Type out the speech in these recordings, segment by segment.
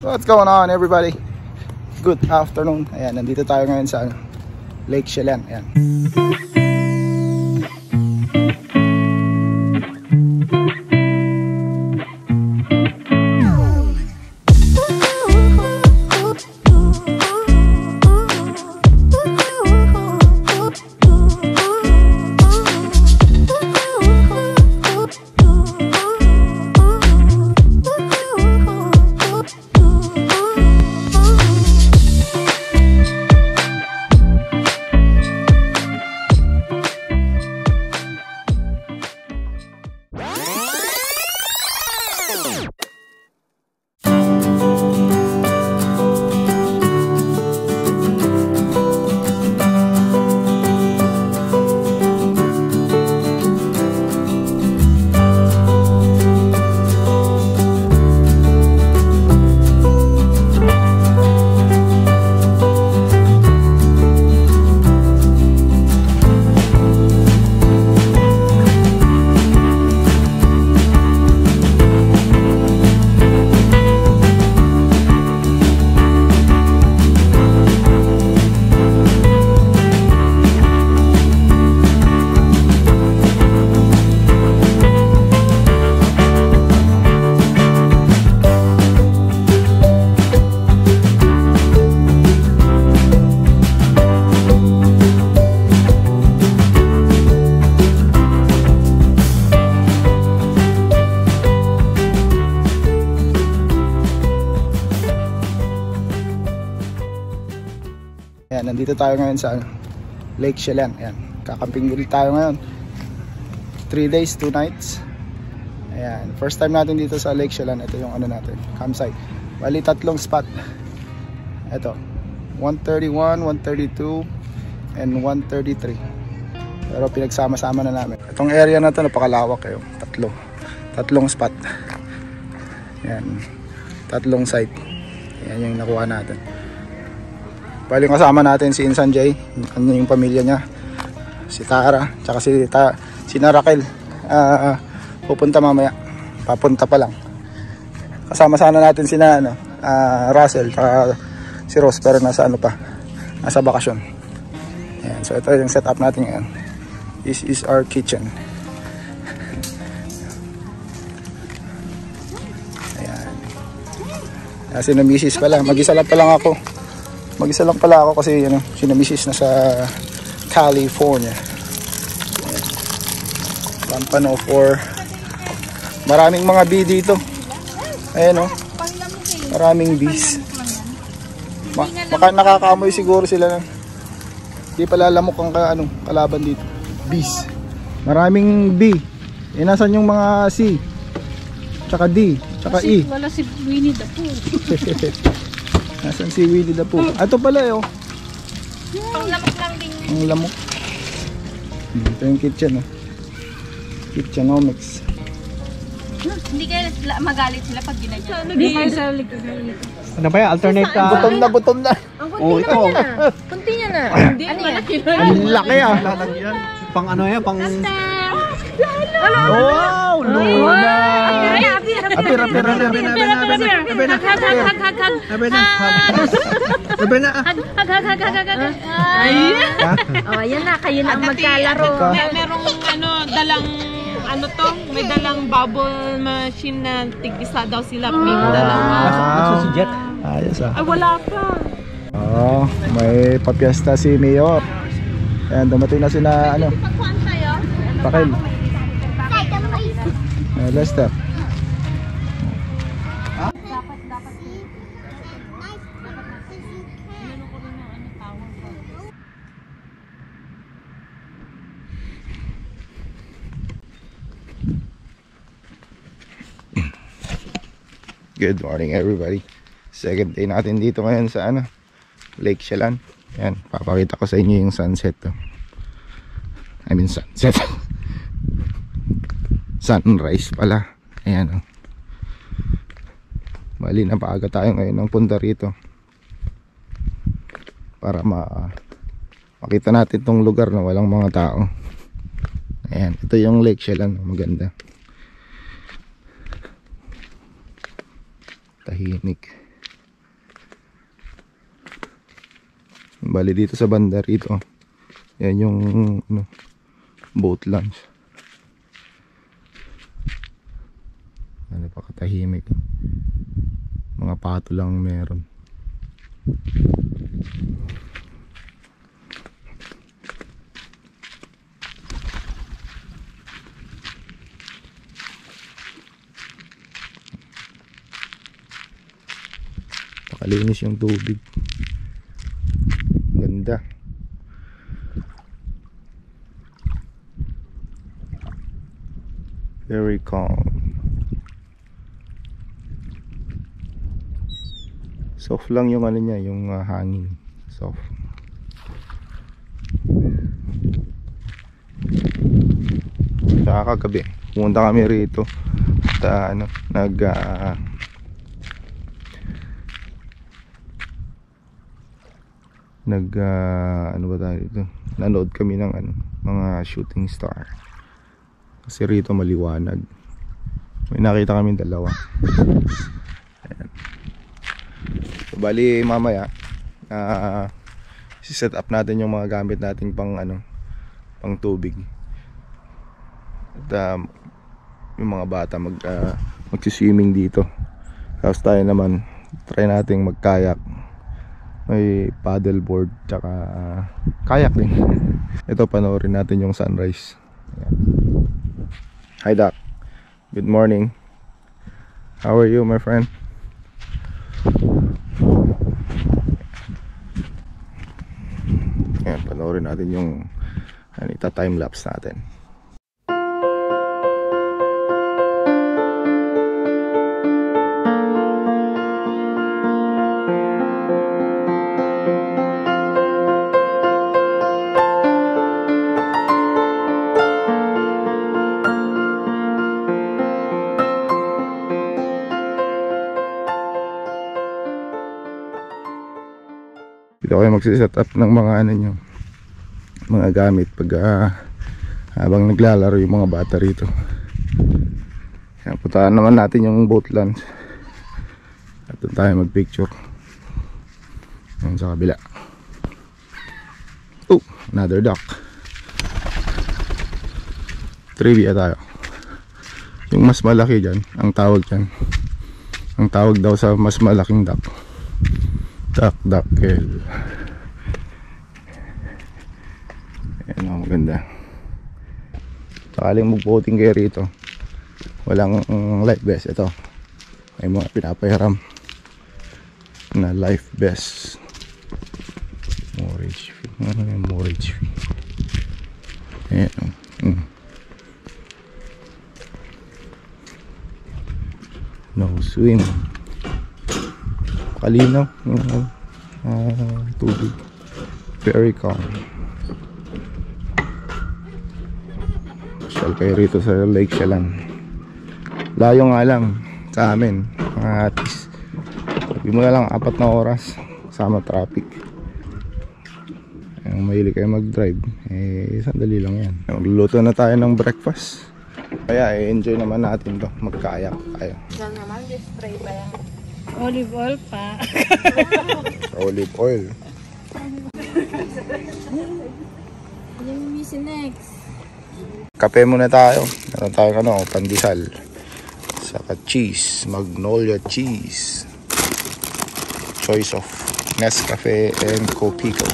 So what's going on everybody? Good afternoon. Ayan, nandito tayo ngayon sa Lake Chelan. Ayan. Ayan, nandito tayo ngayon sa Lake Chelan. Ayan, kakamping ulit tayo ngayon. 3 days, 2 nights. Ayan, first time natin dito sa Lake Chelan. Ito yung ano natin, campsite. Bali, 3 spot. Ito, 131, 132, and 133. Pero pinagsama-sama na namin. Itong area na to napakalawak kayo. 3 spot. Ayan, 3 site. Ayan yung nakuha natin. Bali kasama natin si Insan Jay, ano yung pamilya niya, si Tara, tsaka si Raquel. Pupunta mamaya, papunta pa lang. Kasama sana natin si Russell, tsaka si Rose, pero nasa bakasyon. Ayan, so ito yung setup natin ngayon. This is our kitchen. Ayan. Kasi na misis pala, mag-isa lang pala ako kasi sinamisis na sa California. Lampano 4. Maraming mga bee dito. Ayan o. Maraming bees. Baka nakakaamoy siguro sila. Di pala lamok ang kalaban dito. Bees. Maraming bee. Nasan yung mga C? Tsaka D. Tsaka E. Wala si Winnie the Pooh. Nasaan si Winnie the Pooh? Ito pala eh oh. Ang lamok lang din. Ang lamok. Ito yung kitchen oh. Kitchenomics. Hindi kaya magalit sila pag ginagyan. Hindi kayo sa likod. Ano ba yan? Alternate Gutom na. Oh, ito. Kunti niya na. Hindi ano yan? Ang laki ah. Pang ano yan? Pang... Wow! Luna! Apir. Oh, yan na. Kayo na ang magkalaro. Merong may dalang bubble machine na tig-isa daw sila. Nasa si Jet. Ayos ah. Ay, wala pa. Oh, may papiesta si Mayor. Ayan, dumating na sina Pakil. Lester. Good morning everybody. Second day natin dito ngayon sa Lake Chelan. Ayan, papakita ko sa inyo yung sunset to. I mean sunset. Sunrise pala. Ayan oh. Bali napaaga tayo ngayon ng punta rito para makita natin tong lugar na walang mga tao. Ayan, ito yung Lake Chelan, maganda. Tahimik. Bali dito sa banda rito, yan yung ano, boat launch. Napakatahimik. Mga pato lang meron. Pakalinis yung tubig. Ganda. Very calm. Soft lang yung ano niya, yung hangin. Soft. Saka kagabi, pumunta kami rito. At ano, ano ba tayo dito? Nanood kami ng ano, mga shooting star. Kasi rito maliwanag. May nakita kami dalawa. Ayan. So, bali mamaya si-set up natin yung mga gamit nating pang ano, pang tubig. At yung mga bata magsi-swimming dito. Tapos tayo naman try nating mag-kayak. May paddleboard tsaka kayak din. Ito, panoorin natin yung sunrise. Ayan. Hi Doc, good morning. How are you, my friend? Ayan, panoorin natin yung time-lapse natin. Dito kayo magsiset up ng mga ano nyo, mga gamit pag habang naglalaro yung mga bata rito. Kaya puntahan naman natin yung boat launch at doon tayo mag picture. Yan sa kabila. Oh, another duck. Trivia tayo. Yung mas malaki dyan, ang tawag dyan, ang tawag daw sa mas malaking duck, ducktail. Ayan o, maganda. Sakaling mag-boating kayo rito, walang life vest, ito may mga pinapahiram na life vest. Mortgage fee. Ano yung mortgage fee? Ayan o. No swim. Kalinaw tubig, very calm. Shall kayo rito sa Lake Chelan. Layo nga lang sa amin, at least sabi mo na lang 4 na oras sama traffic. Kung mahilig kayo mag-drive, sandali lang yan. Magluluto na tayo ng breakfast, kaya enjoy naman natin to, magkayak tayo. Yan naman, spray pa yan. Olive oil pa. Olive oil. Yung missing next. Kape muna tayo. Meron tayo pandesal. Saka cheese, Magnolia cheese. Choice of Nescafe and Copico.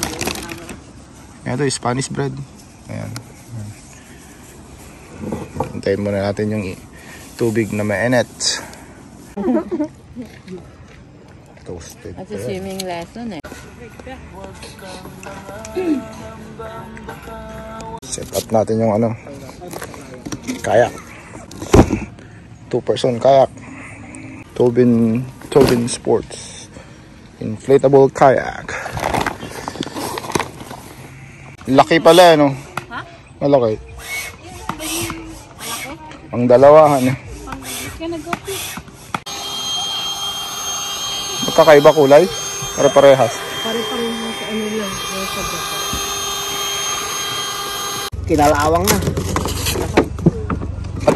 Ito yung Spanish bread. Ayan. Hintayin muna natin yung tubig na mainit. Toasted. At sa swimming lesson Set up natin yung kayak. 2-person kayak. Tobin Sports inflatable kayak. Laki pala, no? Ha? Malaki. Ang dalawahan. Magkakaiba kulay? Para parehas. Pare-pareho sa ano lang. Kinalawang na.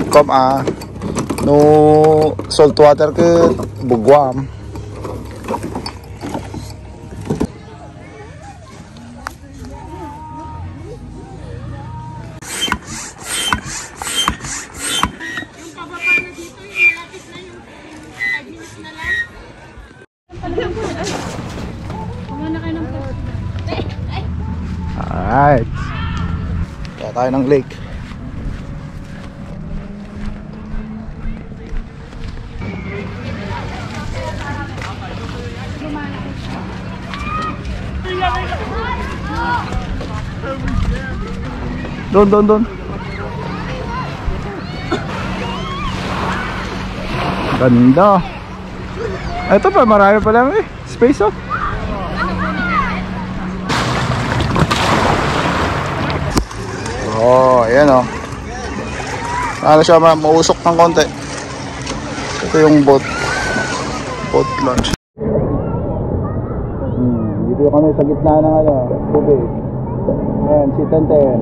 At no salt water ke bugwam. Alright. Kaya tayo ng lake. Doon. Ganda. Ito pa, marami pa lang space oh. Oh, ayan oh. Ano siya, mausok ng konti. Ito yung boat launch. Dito kami sa gitna ng tubig. Ayan, si Tenten.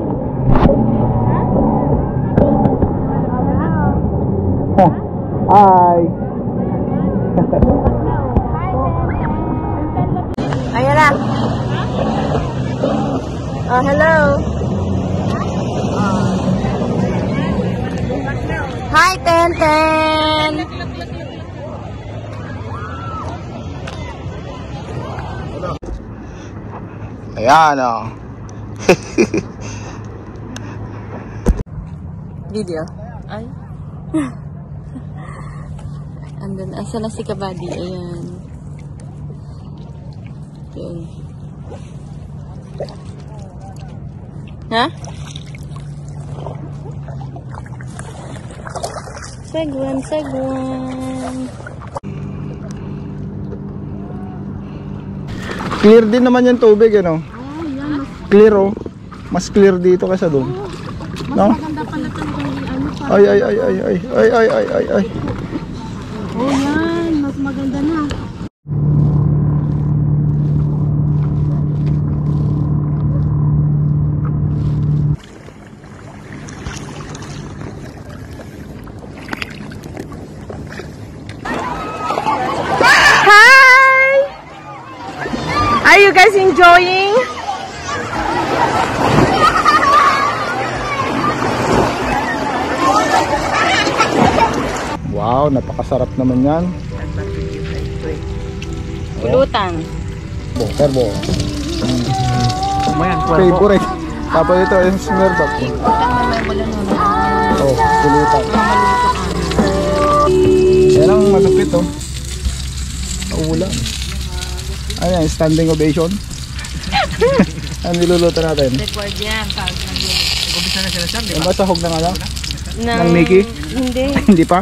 Hi! Ayan na. Oh, hello. Hi, Tenten. Ayan oh. Video. Ay. Andun, asa na si Kabady? Ayan. Yun. Ha? Segwan. Clear din naman yung tubig, ano? Clear oh. Mas clear dito kaysa doon. No? Maganda pala ito kung Ay. Oh, yan. Mas maganda na. Hi! Are you guys enjoying? Wow, napakasarap naman yan. Pulutan. Serbo. Favorite. Tapos ito yung smirdock. Oh, pulutan. Yan ang malupit oh. Nauulan. Ayan, standing ovation. Ano niluluto natin? Record yan. Yung masahog ng ano? Ng Mickey? Hindi. Hindi pa?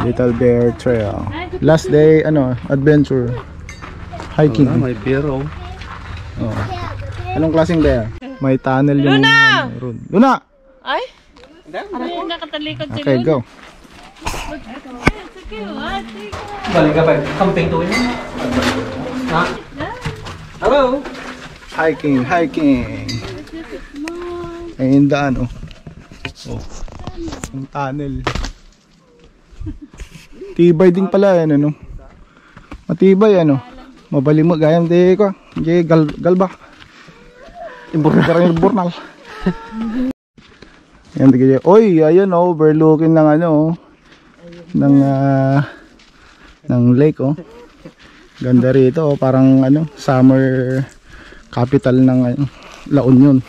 Little Bear Trail. Last day, adventure. Hiking. May biro. Oh. Anong klaseng bear? May tunnel yung Luna! Luna! Ay? Aray, nakatalikod si Okay, go. Balik ka pa. Camping to yun. Ha? Hello? Hiking. Ayun daan, oh. Yung tunnel. Tibay din pala yan, ano. Matibay, ano. Mabalimot, gayang di ko. Di galba. Imburnal. Yan, tigil. Oy, ayan, oh. Overlooking ng ng lake, oh. Ganda rito, oh. Parang, summer capital ng La Union.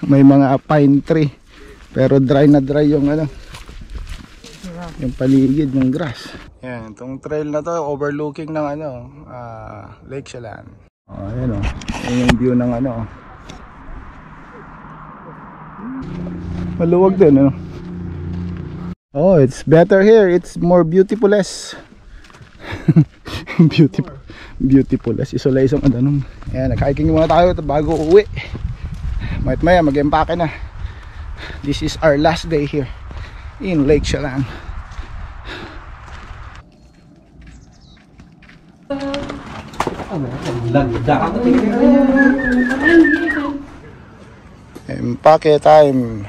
May mga pine tree. Pero dry na dry yung yung paligid ng grass. Yan, itong trail na to overlooking ng Lake Chelan. Oh, ayan oh. Ayan yung view ng maluwag din, Oh, it's better here. It's more beautiful-less. Beautiful-less. Isolation Ayan, nag-hiking muna tayo bago uwi. Maya mag-empake na. This is our last day here in Lake Chelan. Empake time.